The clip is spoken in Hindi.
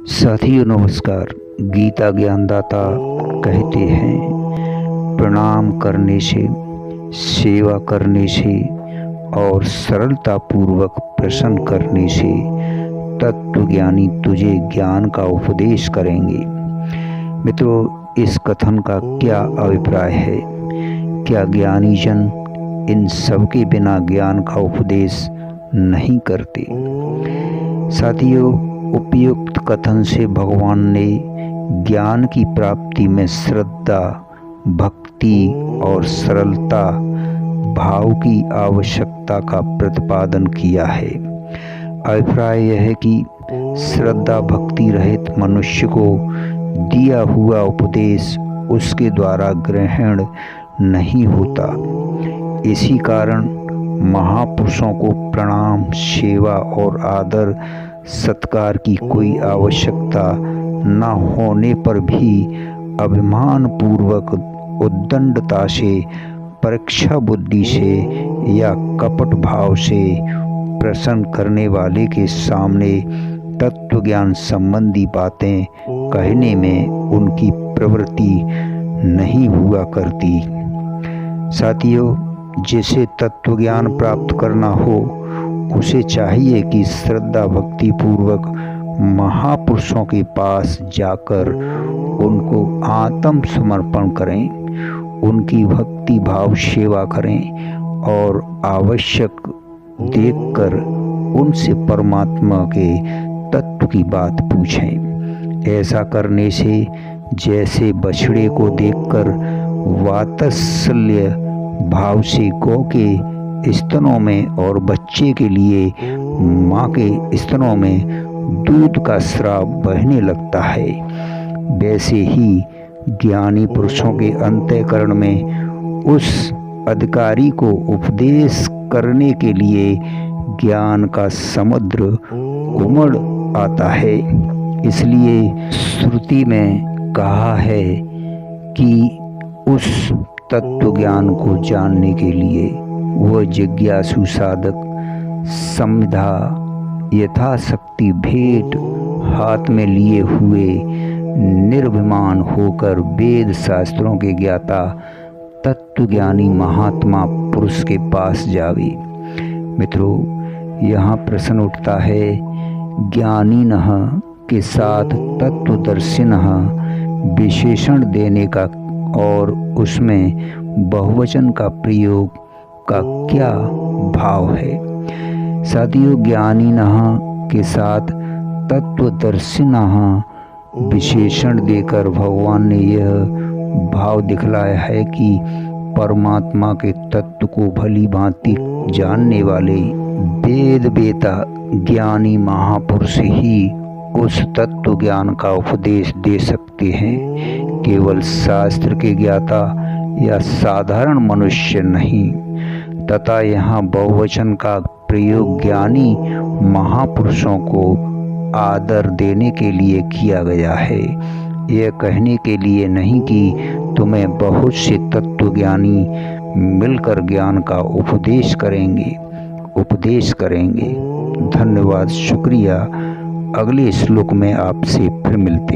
साथियों नमस्कार। गीता ज्ञानदाता कहते हैं, प्रणाम करने से, सेवा करने से और सरलता पूर्वक प्रश्न करने से तत्वज्ञानी तुझे ज्ञान का उपदेश करेंगे। मित्रों, इस कथन का क्या अभिप्राय है? क्या ज्ञानी जन इन सब के बिना ज्ञान का उपदेश नहीं करते? साथियों, उपयुक्त कथन से भगवान ने ज्ञान की प्राप्ति में श्रद्धा, भक्ति और सरलता भाव की आवश्यकता का प्रतिपादन किया है। अभिप्राय यह है कि श्रद्धा भक्ति रहित मनुष्य को दिया हुआ उपदेश उसके द्वारा ग्रहण नहीं होता। इसी कारण महापुरुषों को प्रणाम, सेवा और आदर सत्कार की कोई आवश्यकता न होने पर भी अभिमान पूर्वक, उद्दंडता से, परीक्षा बुद्धि से या कपट भाव से प्रश्न करने वाले के सामने तत्वज्ञान संबंधी बातें कहने में उनकी प्रवृत्ति नहीं हुआ करती। साथियों, जिसे तत्वज्ञान प्राप्त करना हो उसे चाहिए कि श्रद्धा भक्ति पूर्वक महापुरुषों के पास जाकर उनको आत्मसमर्पण करें, उनकी भक्ति भाव सेवा करें और आवश्यक देखकर उनसे परमात्मा के तत्व की बात पूछें। ऐसा करने से जैसे बछड़े को देखकर वात्सल्य भाव से गौ के स्तनों में और बच्चे के लिए माँ के स्तनों में दूध का स्राव बहने लगता है, वैसे ही ज्ञानी पुरुषों के अंतःकरण में उस अधिकारी को उपदेश करने के लिए ज्ञान का समुद्र उमड़ आता है। इसलिए श्रुति में कहा है कि उस तत्व ज्ञान को जानने के लिए वह जिज्ञासु साधक समझा यथाशक्ति भेंट हाथ में लिए हुए निर्भिमान होकर वेद शास्त्रों के ज्ञाता तत्वज्ञानी महात्मा पुरुष के पास जावे। मित्रों, यहाँ प्रश्न उठता है, ज्ञानीनः के साथ तत्वदर्शिनः विशेषण देने का और उसमें बहुवचन का प्रयोग का क्या भाव है? साथियों, ज्ञानीनः के साथ तत्वदर्शिनः विशेषण देकर भगवान ने यह भाव दिखलाया है कि परमात्मा के तत्व को भली भांति जानने वाले वेद वेता ज्ञानी महापुरुष ही उस तत्व ज्ञान का उपदेश दे सकते हैं, केवल शास्त्र के ज्ञाता या साधारण मनुष्य नहीं। तथा यहाँ बहुवचन का प्रयोग ज्ञानी महापुरुषों को आदर देने के लिए किया गया है, यह कहने के लिए नहीं कि तुम्हें बहुत से तत्वज्ञानी मिलकर ज्ञान का उपदेश करेंगे। धन्यवाद, शुक्रिया। अगले श्लोक में आपसे फिर मिलते हैं।